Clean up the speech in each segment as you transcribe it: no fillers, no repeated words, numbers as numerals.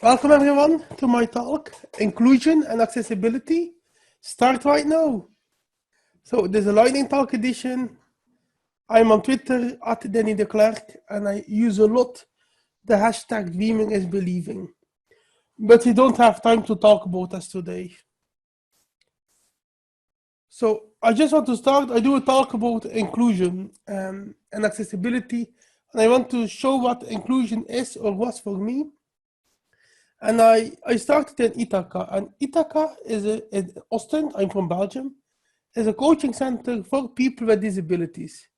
Welcome everyone to my talk, Inclusion and Accessibility. Start right now. So there's a lightning talk edition. I'm on Twitter at Dennie Declercq and I use a lot the hashtag dreaming is believing. But we don't have time to talk about us today. So I just want to start, I do a talk about inclusion and accessibility. And I want to show what inclusion is or was for me. And I started in Ithaca, and Ithaca is in Ostend, I'm from Belgium, is a coaching center for people with disabilities.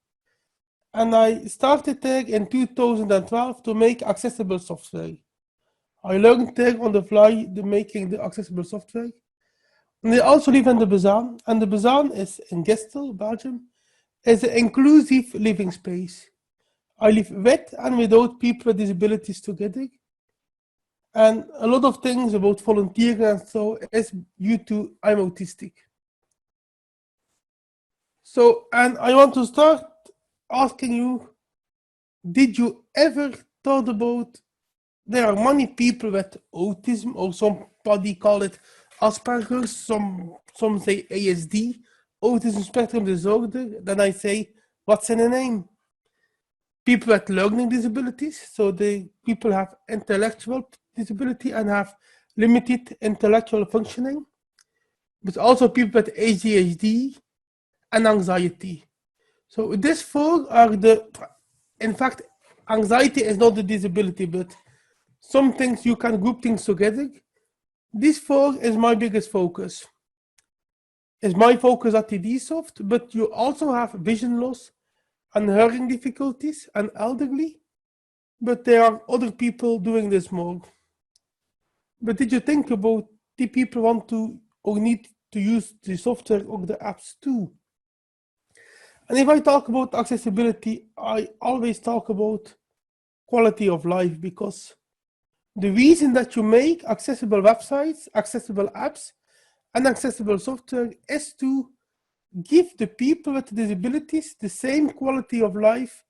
And I started there in 2012 to make accessible software. I learned there on the fly making the accessible software. And they also live in the Bazaan, and the Bazaan is in Gestel, Belgium, is an inclusive living space. I live with and without people with disabilities together. And a lot of things about volunteering and so is due to I'm autistic. So, and I want to start asking you, did you ever thought about there are many people with autism, or somebody call it Asperger's, some say ASD, autism spectrum disorder. Then I say, what's in a name? People with learning disabilities, so people have intellectual disability and have limited intellectual functioning, but also people with ADHD and anxiety. So these four are in fact, anxiety is not a disability, but some things you can group things together. This four is my biggest focus. Is my focus at TDSoft, but you also have vision loss and hearing difficulties and elderly, but there are other people doing this more. But did you think about the people want to or need to use the software or the apps too? And if I talk about accessibility, I always talk about quality of life, because the reason that you make accessible websites, accessible apps, and accessible software is to give the people with disabilities the same quality of life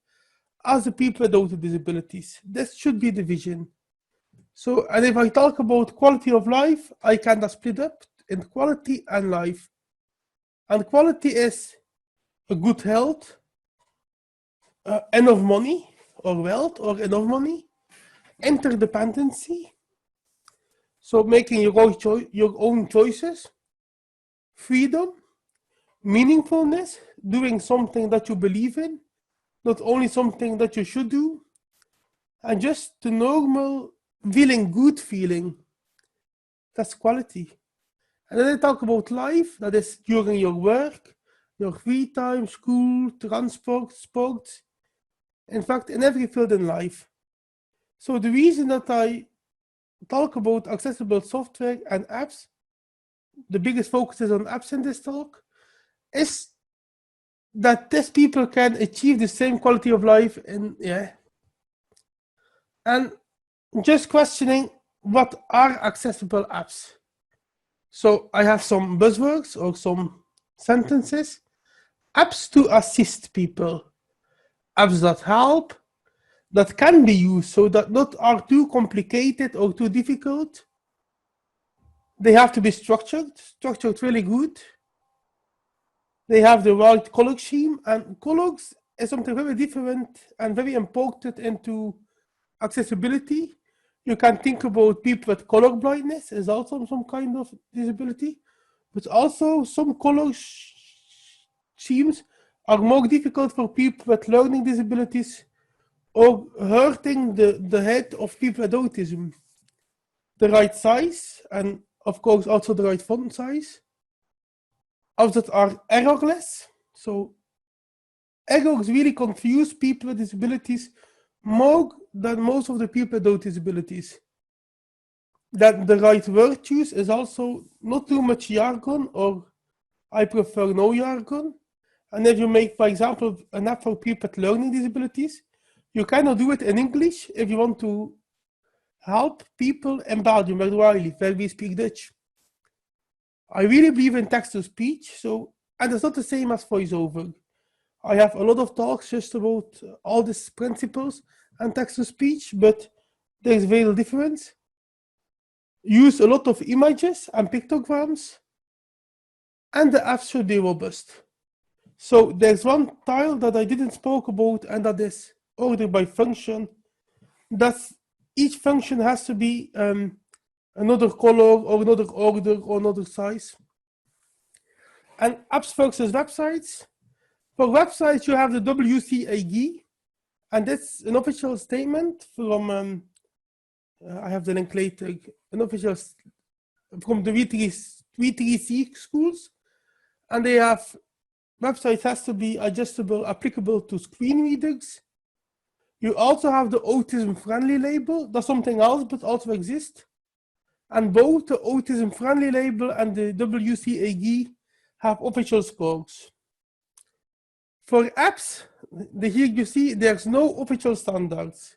as the people without disabilities. This should be the vision. So, and if I talk about quality of life, I can split up in quality and life. And quality is a good health, enough money or wealth or enough money, interdependency, so making your own choices, freedom, meaningfulness, doing something that you believe in, not only something that you should do, and just the normal feeling good feeling. That's quality. And then I talk about life, that is during your work, your free time, school, transport, sports, in fact, in every field in life. So the reason that I talk about accessible software and apps, the biggest focus is on apps in this talk, is that these people can achieve the same quality of life and just questioning what are accessible apps. So I have some buzzwords or some sentences. Apps to assist people. Apps that help, that can be used, so that not are too complicated or too difficult. They have to be structured really good. They have the right color scheme, and colors is something very different and very important into accessibility. You can think about people with color blindness is also some kind of disability, but also some color schemes are more difficult for people with learning disabilities or hurting the head of people with autism. The right size, and of course also the right font size. Apps that are errorless. So errors really confuse people with disabilities more than most of the people without disabilities. That the right word choice is also not too much jargon, or I prefer no jargon. And if you make, for example, an app for people with learning disabilities, you cannot do it in English if you want to help people in Belgium, where I live, where we speak Dutch. I really believe in text-to-speech, so, and it's not the same as voiceover. I have a lot of talks just about all these principles and text-to-speech, but there's very little difference. use a lot of images and pictograms, and the apps should be robust. So there's one tile that I didn't spoke about, and that is ordered by function. That's each function has to be another color or another order or another size. And apps versus websites. For websites, you have the WCAG, and that's an official statement from, I have the link later, an official from the V3C schools. And they have, websites has to be adjustable, applicable to screen readers. You also have the autism-friendly label. That's something else, but also exists. And both the autism-friendly label and the WCAG have official scores. For apps, here you see there's no official standards.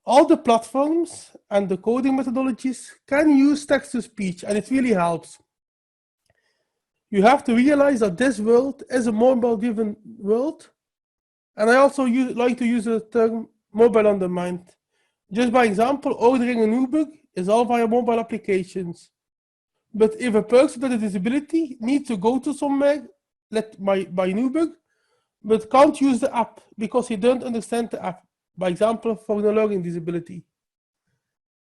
All the platforms and the coding methodologies can use text-to-speech, and it really helps. You have to realize that this world is a mobile-driven world. And I also like to use the term mobile on demand. Just by example, ordering an Uber is all via mobile applications. But if a person with a disability needs to go to somewhere, by an Uber, but can't use the app because he don't understand the app, by example, for the learning disability.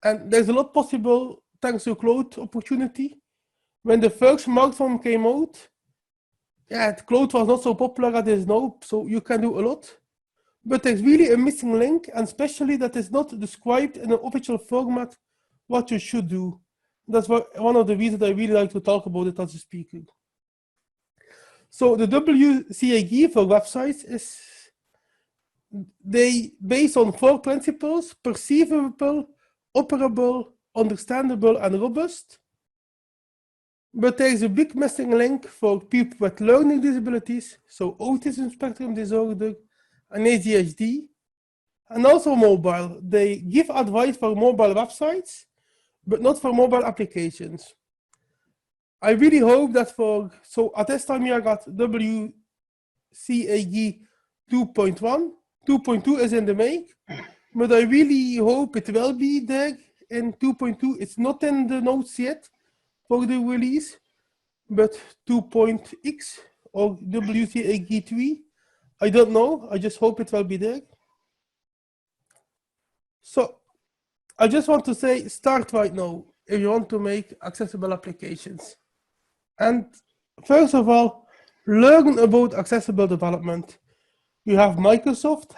And there's a lot possible thanks to cloud opportunity. When the first smartphone came out, cloud was not so popular as it is now, so you can do a lot. But there's really a missing link, and especially that is not described in an official format what you should do. That's one of the reasons I really like to talk about it as a speaker. So the WCAG for websites is, they based on 4 principles: perceivable, operable, understandable, and robust. But there is a big missing link for people with learning disabilities, so autism spectrum disorder and ADHD, and also mobile. They give advice for mobile websites, but not for mobile applications. I really hope that so at this time I got WCAG 2.1, 2.2 is in the make, but I really hope it will be there in 2.2. It's not in the notes yet for the release, but 2.x or WCAG 3, I don't know, I just hope it will be there. So I just want to say, start right now if you want to make accessible applications. And first of all, learn about accessible development. You have Microsoft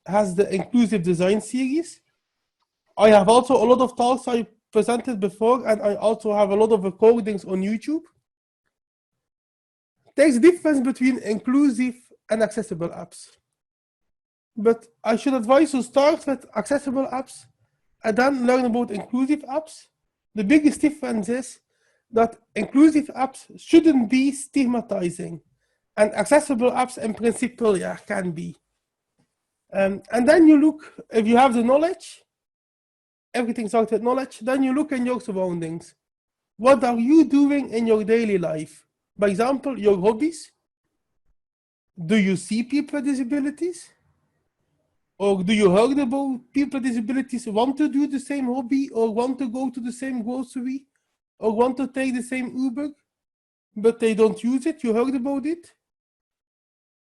has the inclusive design series. I have also a lot of talks I presented before, and I also have a lot of recordings on YouTube. There's a difference between inclusive and accessible apps. But I should advise you to start with accessible apps and then learn about inclusive apps. The biggest difference is that inclusive apps shouldn't be stigmatizing, and accessible apps in principle, can be. And then you look, if you have the knowledge, everything starts with knowledge, then you look in your surroundings. What are you doing in your daily life? By example, your hobbies. Do you see people with disabilities? Or do you heard about people with disabilities want to do the same hobby, or want to go to the same grocery, or want to take the same Uber, but they don't use it? You heard about it?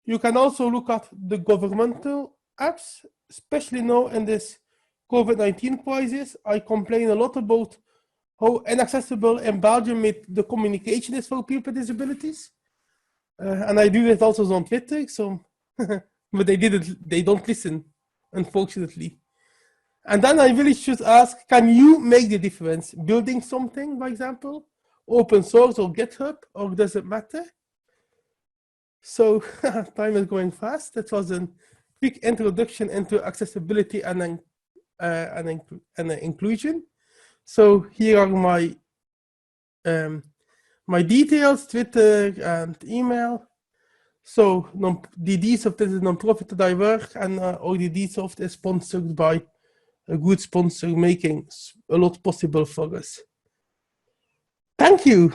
You can also look at the governmental apps, especially now in this COVID-19 crisis. I complain a lot about how inaccessible in Belgium the communication is for people with disabilities. And I do it also on Twitter, so but they don't listen, unfortunately. And then I really should ask, can you make the difference? Building something, for example, open source or GitHub, or does it matter? So time is going fast. That was a quick introduction into accessibility and inclusion. So here are my my details, Twitter and email. So DDSoft is a non-profit that I work, and DDSoft is sponsored by a good sponsor, making a lot possible for us. Thank you.